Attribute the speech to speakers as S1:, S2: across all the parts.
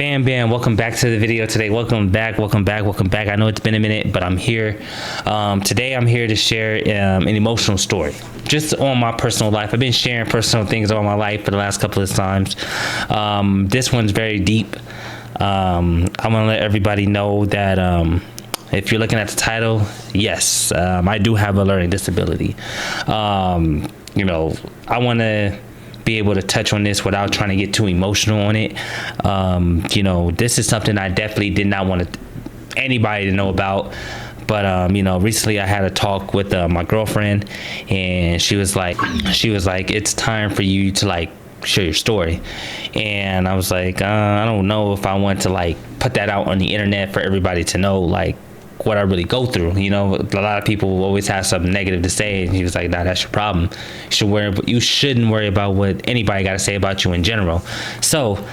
S1: Bam, welcome back to the video today. Welcome back. I know it's been a minute, but I'm here. Today I'm here to share an emotional story just on my personal life. I've been sharing personal things all my life for the last couple of times. This one's very deep. I'm gonna let everybody know that if you're looking at the title, yes, I do have a learning disability. I want to be able to touch on this without trying to get too emotional on it. This is something I definitely did not want anybody to know about. But recently I had a talk with my girlfriend, and she was like, it's time for you to share your story. And I was like, I don't know if I want to put that out on the internet for everybody to know what I really go through. A lot of people always have something negative to say, and he was like, nah, that's your problem. You shouldn't worry about what anybody got to say about you in general. So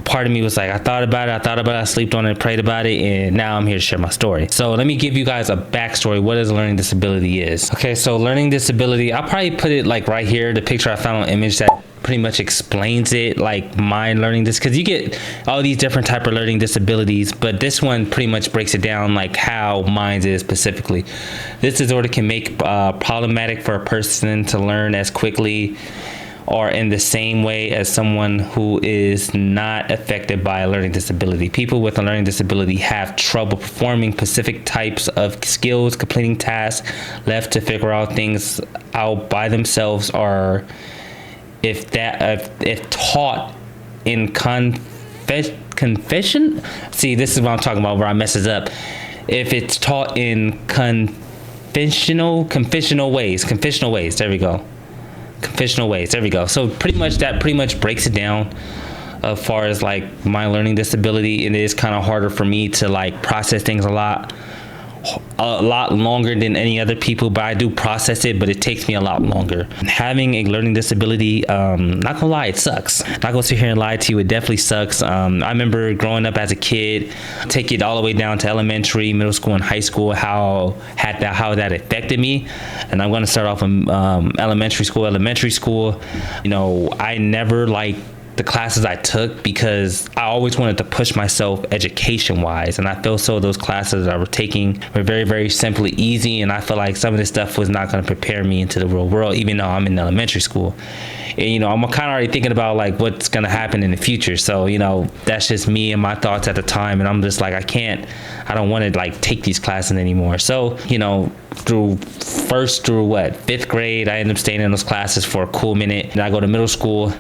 S1: part of me was like, I thought about it, I slept on it, prayed about it, and now I'm here to share my story. So let me give you guys a backstory. What is learning disability is. Okay, so learning disability, I'll probably put it right here, the picture I found on Image that pretty much explains it, my learning this, because you get all these different type of learning disabilities, but this one pretty much breaks it down how mine is specifically. This disorder can make problematic for a person to learn as quickly or in the same way as someone who is not affected by a learning disability. People with a learning disability have trouble performing specific types of skills, completing tasks, left to figure out things out by themselves, or if taught in confession. See, this is what I'm talking about where I messes up. If it's taught in confessional ways. There we go. Confessional ways. There we go. So pretty much breaks it down as far as my learning disability. It is kind of harder for me to process things a lot longer than any other people, but I do process it, but it takes me a lot longer. Having a learning disability, not gonna lie, it sucks. Not gonna sit here and lie to you, it definitely sucks. I remember growing up as a kid, take it all the way down to elementary, middle school, and high school, how that affected me. And I'm gonna start off in elementary school. I never liked the classes I took because I always wanted to push myself education wise, and I feel so those classes I were taking were very, very simply easy, and I feel like some of this stuff was not going to prepare me into the real world, even though I'm in elementary school. And I'm kind of already thinking about what's going to happen in the future. So that's just me and my thoughts at the time, and I'm just I don't want to take these classes anymore. So through fifth grade, I ended up staying in those classes for a cool minute, and I go to middle school,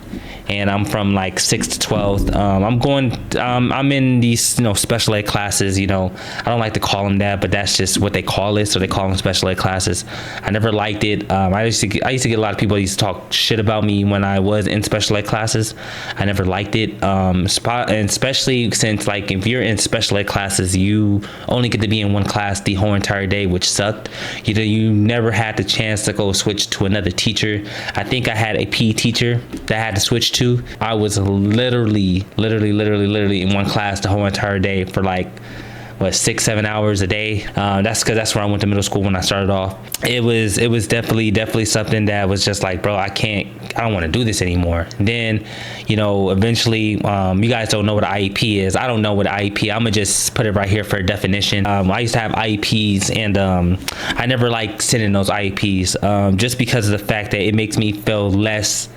S1: and I'm from 6th to 12th. I'm in these special ed classes. I don't like to call them that, but that's just what they call it. So they call them special ed classes. I never liked it. I used to get a lot of people that used to talk shit about me when I was in special ed classes. I never liked it. And especially since if you're in special ed classes, you only get to be in one class the whole entire day, which sucked. You never had the chance to go switch to another teacher. I think I had a PE teacher that I had to switch to. I was literally in one class the whole entire day for 6-7 hours a day. That's because that's where I went to middle school when I started off. It was definitely something that was just bro, I don't want to do this anymore. And then eventually, you guys don't know what an IEP is. I don't know what an IEP. I'm gonna just put it right here for a definition. I used to have IEPs, and I never liked sending those IEPs just because of the fact that it makes me feel less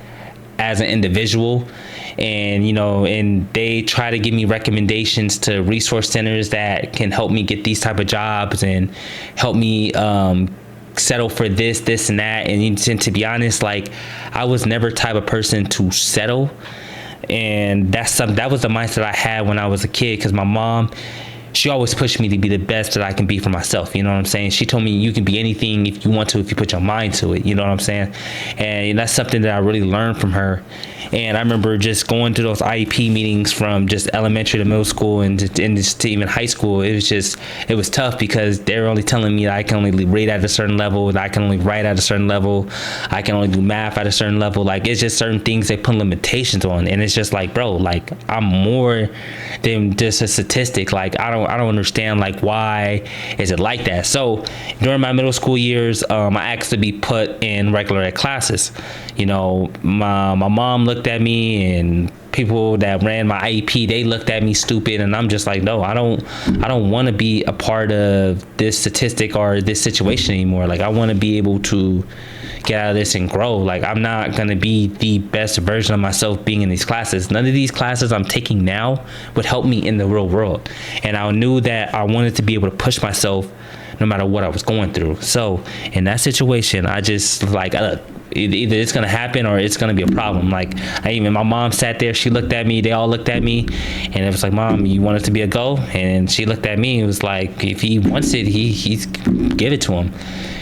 S1: as an individual. And and they try to give me recommendations to resource centers that can help me get these type of jobs and help me settle for this and that. And to be honest, I was never type of person to settle, and that was the mindset I had when I was a kid, because my mom, she always pushed me to be the best that I can be for myself. You know what I'm saying? She told me you can be anything if you want to, if you put your mind to it. You know what I'm saying? And that's something that I really learned from her. And I remember just going to those IEP meetings from just elementary to middle school and just to even high school. It was tough because they were only telling me that I can only read at a certain level, that I can only write at a certain level, I can only do math at a certain level. It's just certain things they put limitations on. And it's just bro, I'm more than just a statistic. I don't understand why is it like that. So during my middle school years, I asked to be put in regular ed classes. My mom looked at me and people that ran my IEP, they looked at me stupid, and I'm just like, no, I don't want to be a part of this statistic or this situation anymore. Like, I want to be able to get out of this and grow. Like, I'm not going to be the best version of myself being in these classes. None of these classes I'm taking now would help me in the real world. And I knew that I wanted to be able to push myself no matter what I was going through. So in that situation, I just like, either it's gonna happen or it's gonna be a problem. Like, my mom sat there, she looked at me, they all looked at me, and it was like, Mom, you want it to be a go? And she looked at me, it was like, if he wants it, he's give it to him.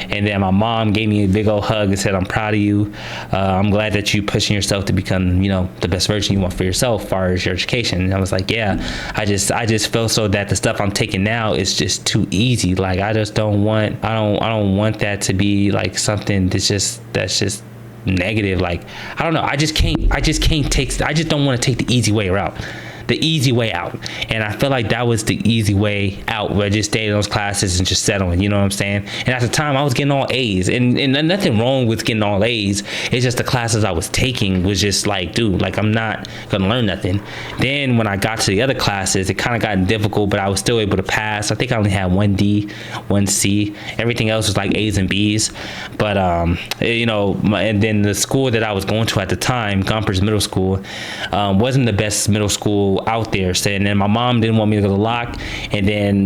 S1: And then my mom gave me a big old hug and said, I'm proud of you. I'm glad that you pushing yourself to become, the best version you want for yourself as far as your education. And I was like, yeah, I just feel so that the stuff I'm taking now is just too easy. Like, I don't want that to be like something that's just negative. Like, I don't know. I just don't want to take the easy way out. And I feel like that was the easy way out, where I just stayed in those classes and just settling, you know what I'm saying? And at the time I was getting all A's, and nothing wrong with getting all A's. It's just the classes I was taking was just like, dude, like, I'm not gonna learn nothing. Then when I got to the other classes, it kind of got difficult, but I was still able to pass. I think I only had 1D, 1C. Everything else was like A's and B's. But and then the school that I was going to at the time, Gompers Middle School, wasn't the best middle school out there. So, and then my mom didn't want me to go to Locke, and then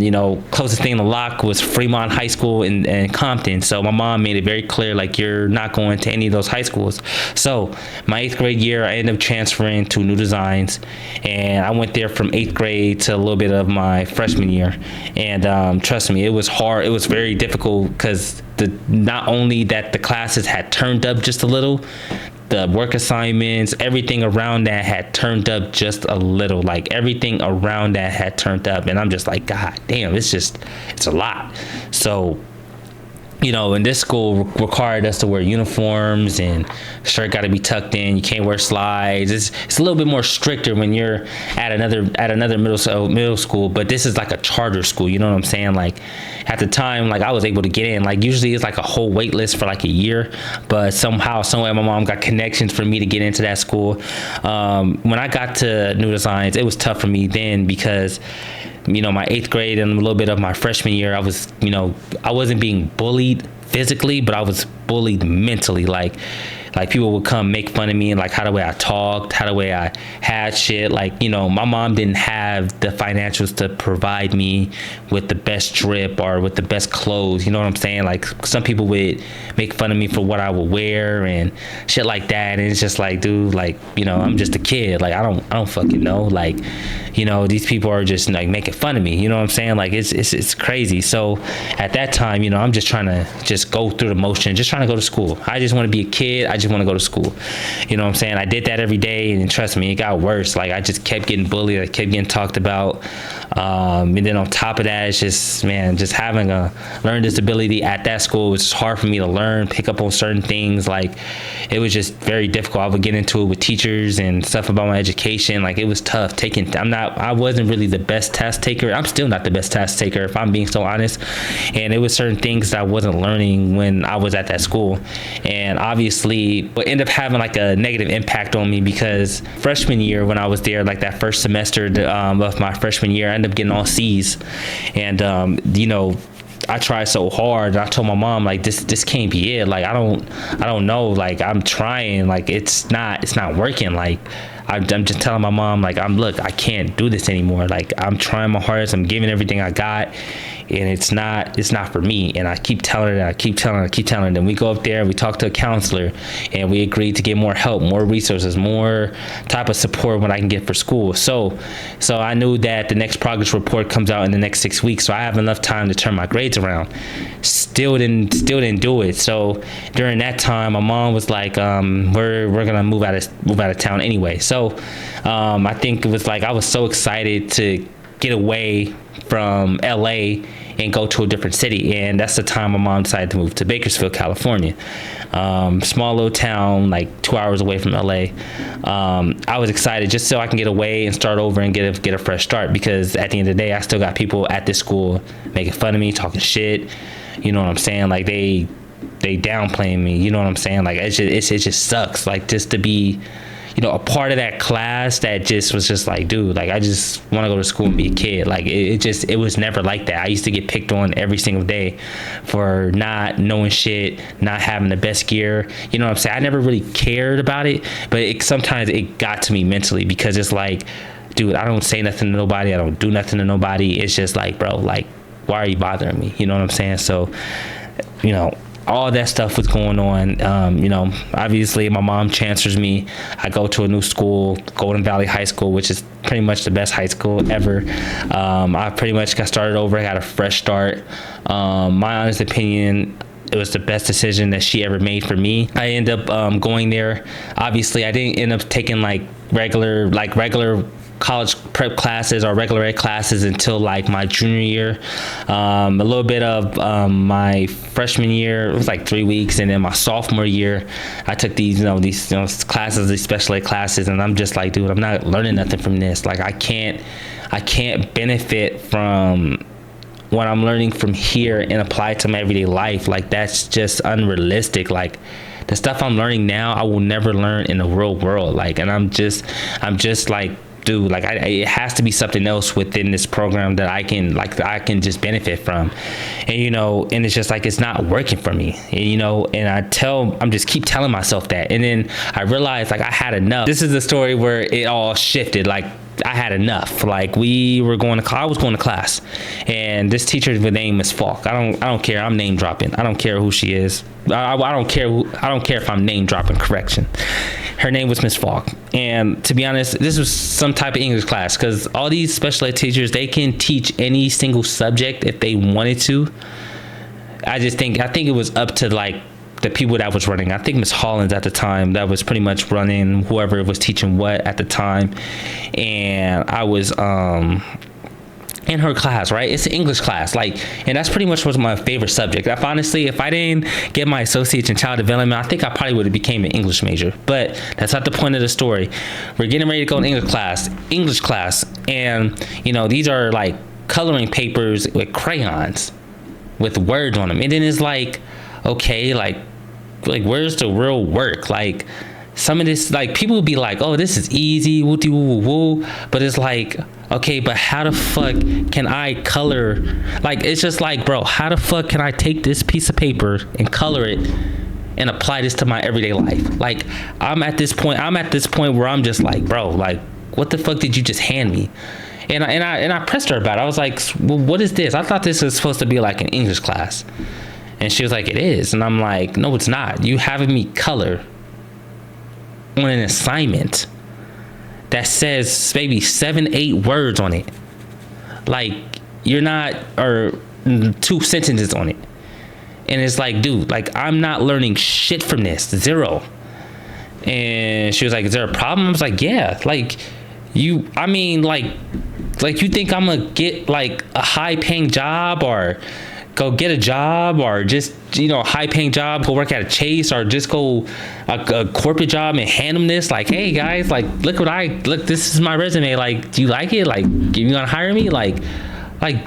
S1: closest thing to Locke was Fremont High School in Compton. So my mom made it very clear, like, you're not going to any of those high schools. So my 8th grade year, I ended up transferring to New Designs, and I went there from 8th grade to a little bit of my freshman year. And trust me, it was hard. It was very difficult because not only that the classes had turned up just a little, the work assignments, everything around that had turned up just a little. Like, everything around that had turned up, and I'm just like, God damn, it's a lot. So, and this school required us to wear uniforms, and shirt got to be tucked in. You can't wear slides. It's a little bit more stricter when you're at another middle school, but this is like a charter school. You know what I'm saying? Like, at the time, like, I was able to get in. Like, usually it's like a whole wait list for like a year, but somehow, some way, my mom got connections for me to get into that school. When I got to New Designs, it was tough for me then because my 8th grade and a little bit of my freshman year, I wasn't being bullied physically, but I was bullied mentally. Like people would come make fun of me and like how the way I talked, how the way I had shit. Like, my mom didn't have the financials to provide me with the best drip or with the best clothes. You know what I'm saying? Like, some people would make fun of me for what I would wear and shit like that. And it's just like, dude, like, I'm just a kid. Like, I don't fucking know. Like, these people are just like making fun of me. You know what I'm saying? Like, it's crazy. So at that time, I'm just trying to just go through the motion, just trying to go to school. I just want to be a kid. I just want to go to school. You know what I'm saying? I did that every day, and trust me, it got worse. Like, I just kept getting bullied. I kept getting talked about. And then on top of that, it's just having a learning disability at that school was just hard for me to learn, pick up on certain things. Like, it was just very difficult. I would get into it with teachers and stuff about my education. Like, it was tough I wasn't really the best test taker. I'm still not the best test taker, if I'm being so honest. And it was certain things that I wasn't learning when I was at that school. And obviously, it ended up having like a negative impact on me because freshman year, when I was there, like that first semester of my freshman year, I ended up getting all C's. And, I tried so hard. I told my mom, like, this can't be it. Like, I don't know. Like, I'm trying. Like, it's not working. Like, I'm just telling my mom, like, I can't do this anymore. Like, I'm trying my hardest. I'm giving everything I got, and it's not for me. And I keep telling her, I keep telling her. Then we go up there, we talk to a counselor, and we agreed to get more help, more resources, more type of support when I can get for school. So I knew that the next progress report comes out in the next 6 weeks, so I have enough time to turn my grades around. Still didn't do it. So during that time, my mom was like, we're gonna move out of town anyway. So I think it was like I was so excited to get away from LA and go to a different city, and that's the time my mom decided to move to Bakersfield, California. Small little town, like 2 hours away from LA. I was excited just so I can get away and start over and get a fresh start, because at the end of the day, I still got people at this school making fun of me, talking shit. You know what I'm saying? Like, they downplaying me. You know what I'm saying? Like, it just sucks. Like, just to be, a part of that class that just was just like, dude, like I just want to go to school and be a kid. Like it was never like that. I used to get picked on every single day for not knowing shit, not having the best gear. You know what I'm saying? I never really cared about it, but sometimes it got to me mentally, because it's like, dude, I don't say nothing to nobody. I don't do nothing to nobody. It's just like, bro, like, why are you bothering me? You know what I'm saying? So, all that stuff was going on. Obviously my mom transfers me. I go to a new school, Golden Valley High School, which is pretty much the best high school ever. I pretty much got started over. I got a fresh start. My honest opinion, it was the best decision that she ever made for me. I ended up going there. Obviously, I didn't end up taking like regular college prep classes or regular ed classes until like my junior year. A little bit of my freshman year, it was like 3 weeks, and then my sophomore year, I took these classes, these special ed classes, and I'm just like, dude, I'm not learning nothing from this. Like I can't benefit from what I'm learning from here and apply it to my everyday life. Like that's just unrealistic. Like the stuff I'm learning now, I will never learn in the real world. Like, and I'm just like, dude, like it has to be something else within this program that I can just benefit from. And and it's just like, it's not working for me, and I'm just keep telling myself that. And then I realized like I had enough. This is the story where it all shifted. Like I had enough. Like I was going to class, and this teacher's name is Falk. I don't care. I'm name dropping. I don't care who she is. I don't care if I'm name dropping. Correction. Her name was Miss Falk. And to be honest, this was some type of English class, because all these special ed teachers, they can teach any single subject if they wanted to. I think it was up to like the people that was running. I think Miss Hollins at the time, that was pretty much running whoever was teaching what at the time. And I was in her class, right? It's an English class, and that's pretty much was my favorite subject. If I didn't get my associates in child development, I think I probably would have became an English major. But that's not the point of the story. We're getting ready to go to English class, and these are like coloring papers with crayons with words on them, and then it's like, okay, like where's the real work? Like some of this, like people would be like, oh, this is easy, woo woo woo, but it's like, okay, but how the fuck can I color? Like, it's just like, bro, how the fuck can I take this piece of paper and color it and apply this to my everyday life? Like, I'm at this point where I'm just like, bro, like, what the fuck did you just hand me? And I pressed her about it. I was like, well, what is this? I thought this was supposed to be like an English class. And she was like, it is. And I'm like, no, it's not. You having me color on an assignment that says maybe 7-8 words on it, like or 2 sentences on it, and it's like, dude, like I'm not learning shit from this, zero. And she was like, is there a problem? I was like, yeah, like you think I'm gonna get like a high paying job or go get a job, or just high paying job, go work at a Chase, or just go a corporate job and hand them this, like, hey guys, like look, this is my resume, like do you like it, like you gonna hire me? Like I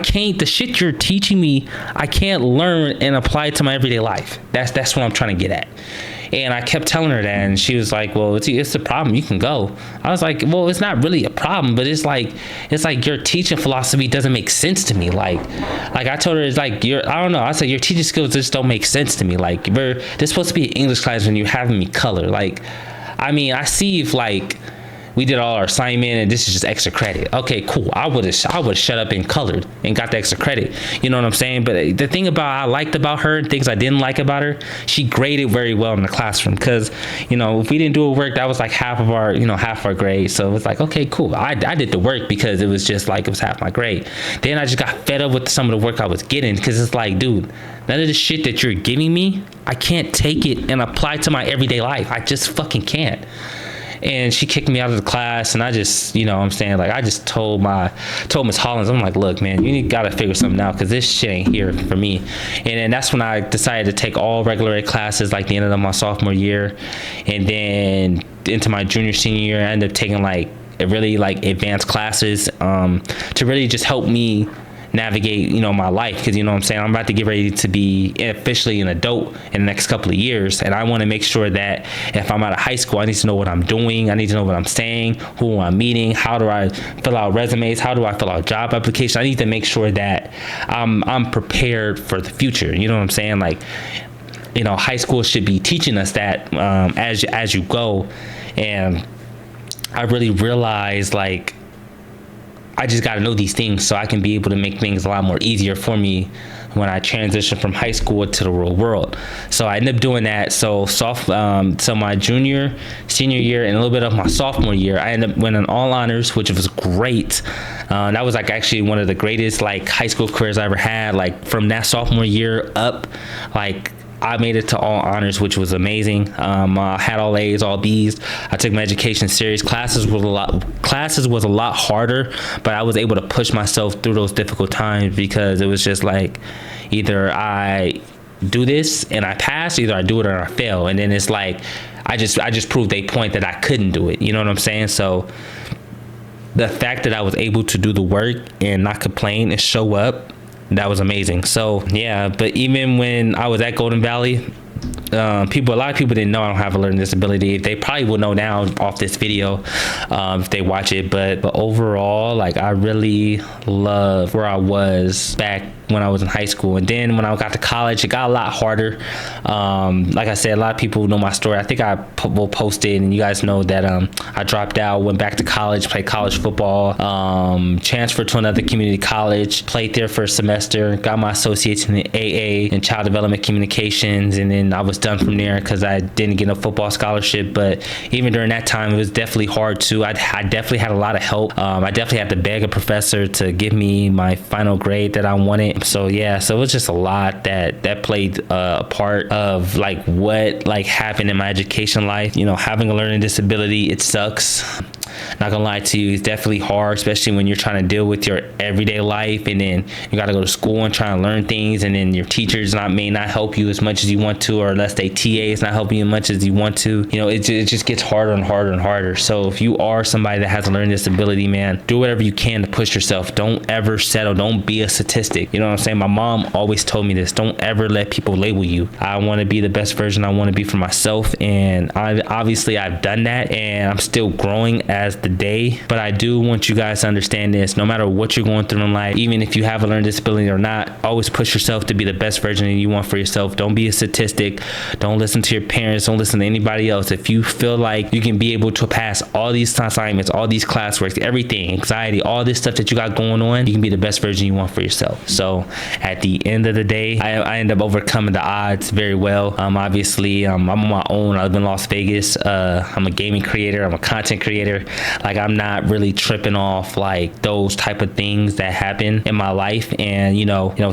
S1: can't, the shit you're teaching me, I can't learn and apply it to my everyday life. That's what I'm trying to get at. And I kept telling her that, and she was like, well, it's a problem, you can go. I was like, well, it's not really a problem, but it's like your teaching philosophy doesn't make sense to me. Like I told her, it's like, I don't know, I said, your teaching skills just don't make sense to me. Like, this is supposed to be an English class when you're having me color. Like, I mean, I see if like we did all our assignment and this is just extra credit. Okay, cool. I would have shut up and colored and got the extra credit. You know what I'm saying? But the thing I liked about her and things I didn't like about her, she graded very well in the classroom. Because, if we didn't do a work, that was like half of our grade. So it was like, okay, cool. I did the work because it was just like, it was half my grade. Then I just got fed up with some of the work I was getting, because it's like, dude, none of the shit that you're giving me, I can't take it and apply to my everyday life. I just fucking can't. And she kicked me out of the class, and I just, I'm saying, like, I just told Miss Hollins, I'm like, look, man, you gotta figure something out, because this shit ain't here for me. And then that's when I decided to take all regular ed classes, like the end of my sophomore year, and then into my senior year, I ended up taking like really like advanced classes to really just help me navigate, my life. Because, what I'm saying, I'm about to get ready to be officially an adult in the next couple of years. And I want to make sure that if I'm out of high school, I need to know what I'm doing. I need to know what I'm saying, who I'm meeting, how do I fill out resumes, how do I fill out job applications. I need to make sure that I'm prepared for the future. You know what I'm saying? Like, high school should be teaching us that as you go. And I really realized, like, I just got to know these things so I can be able to make things a lot more easier for me when I transition from high school to the real world. So I ended up doing that. So my junior, senior year, and a little bit of my sophomore year, I ended up winning all honors, which was great. That was like actually one of the greatest like high school careers I ever had. Like from that sophomore year up, like I made it to all honors, which was amazing. I had all A's, all B's. I took my education serious. Classes was a lot harder, but I was able to push myself through those difficult times because it was just like either I do this and I pass, either I do it or I fail. And then it's like I just proved a point that I couldn't do it. You know what I'm saying? So the fact that I was able to do the work and not complain and show up, that was amazing. So yeah, but even when I was at Golden Valley, a lot of people didn't know I don't have a learning disability. They probably will know now off this video if they watch it. But overall, like I really love where I was back when I was in high school. And then when I got to college, it got a lot harder. Like I said, a lot of people know my story. I think I will post it, and you guys know that I dropped out, went back to college, played college football, transferred to another community college, played there for a semester, got my associates in the AA and child development communications, and then I was done from there because I didn't get a football scholarship. But even during that time, it was definitely hard too. I definitely had a lot of help. I definitely had to beg a professor to give me my final grade that I wanted. So yeah, so it was just a lot that played a part of like what like happened in my education life. Having a learning disability, it sucks. Not gonna lie to you, it's definitely hard, especially when you're trying to deal with your everyday life, and then you got to go to school and try to learn things, and then your teachers may not help you as much as you want to, or unless they TA is not helping you as much as you want to. It just gets harder and harder and harder. So if you are somebody that has a learning disability, man, do whatever you can to push yourself. Don't ever settle. Don't be a statistic. You know what I'm saying? My mom always told me this. Don't ever let people label you. I want to be the best version I want to be for myself, and I've done that, and I'm still growing as the day. But I do want you guys to understand this: no matter what you're going through in life, even if you have a learning disability or not, always push yourself to be the best version that you want for yourself. Don't be a statistic. Don't listen to your parents. Don't listen to anybody else. If you feel like you can be able to pass all these assignments, all these classwork, everything, anxiety, all this stuff that you got going on, you can be the best version you want for yourself. So at the end of the day, I end up overcoming the odds very well. Obviously, I'm on my own. I live in Las Vegas. I'm a gaming creator. I'm a content creator. Like, I'm not really tripping off like those type of things that happen in my life. And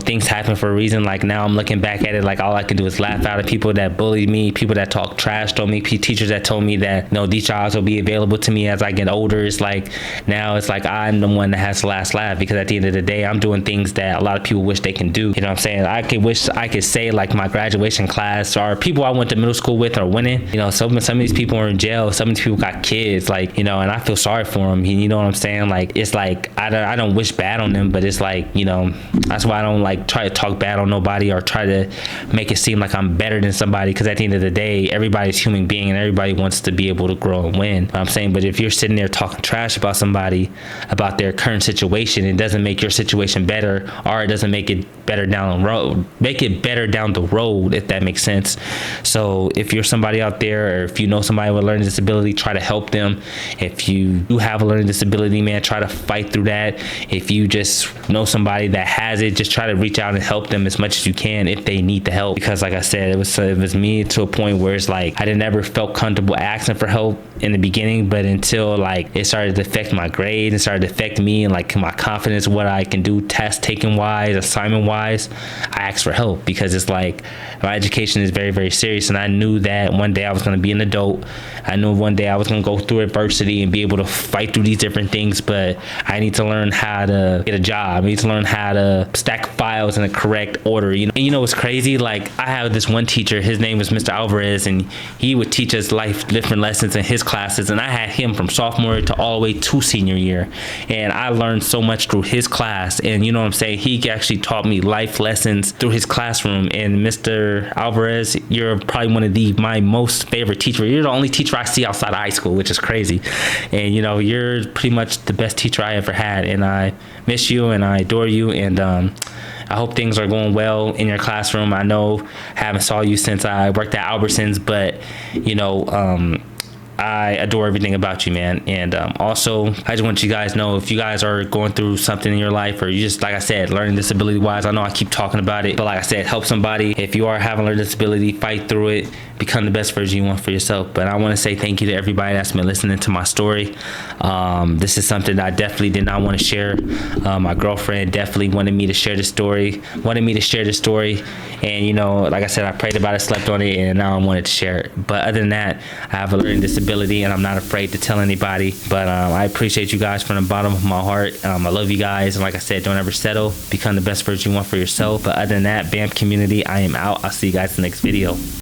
S1: things happen for a reason. Like, now I'm looking back at it, like all I can do is laugh out at people that bullied me, people that talk trash on me, teachers that told me that these jobs will be available to me as I get older. It's like now it's like I'm the one that has the last laugh, because at the end of the day, I'm doing things that a lot of people wish they can do. You know what I'm saying? I could wish I could say like my graduation class or people I went to middle school with are winning. Some of these people are in jail. Some of these people got kids, like, and I feel sorry for them. You know what I'm saying? Like, it's like I don't wish bad on them, but it's like, that's why I don't like try to talk bad on nobody or try to make it seem like I'm better than somebody, because at the end of the day, everybody's a human being and everybody wants to be able to grow and win. You know what I'm saying? But if you're sitting there talking trash about somebody, about their current situation, it doesn't make your situation better, or it doesn't make it better down the road. Make it better down the road, if that makes sense. So if you're somebody out there, or if you know somebody with a learning disability, try to help them. If you do have a learning disability, man, try to fight through that. If you just know somebody that has it, just try to reach out and help them as much as you can if they need the help. Because like I said, it was me to a point where it's like I didn't ever felt comfortable asking for help in the beginning, but until like it started to affect my grade and started to affect me and like my confidence, what I can do test taking wise, assignment wise, I asked for help, because it's like my education is very, very serious, and I knew that one day I was going to be an adult. I knew one day I was going to go through adversity and be able to fight through these different things, but I need to learn how to get a job. I need to learn how to stack files in the correct order. And what's crazy? Like, I have this one teacher, his name was Mr. Alvarez, and he would teach us different lessons in his classes, and I had him from sophomore to all the way to senior year, and I learned so much through his class. And you know what I'm saying, he actually taught me life lessons through his classroom. And Mr. Alvarez, you're probably one of my most favorite teachers. You're the only teacher I see outside of high school, which is crazy. And you know, you're pretty much the best teacher I ever had, and I miss you and I adore you. And I hope things are going well in your classroom. I know I haven't saw you since I worked at Albertsons, but you know, I adore everything about you, man. And also, I just want you guys to know, if you guys are going through something in your life, or you just, like I said, learning disability wise, I know I keep talking about it, but like I said, help somebody. If you are having a learning disability, fight through it, become the best version you want for yourself. But I want to say thank you to everybody that's been listening to my story. This is something that I definitely did not want to share. My girlfriend definitely wanted me to share the story, and you know, like I said, I prayed about it, slept on it, and now I wanted to share it. But other than that, I have a learning disability, and I'm not afraid to tell anybody. But I appreciate you guys from the bottom of my heart. I love you guys, and like I said, don't ever settle. Become the best version you want for yourself. But other than that, BAMP community, I am out. I'll see you guys in the next video.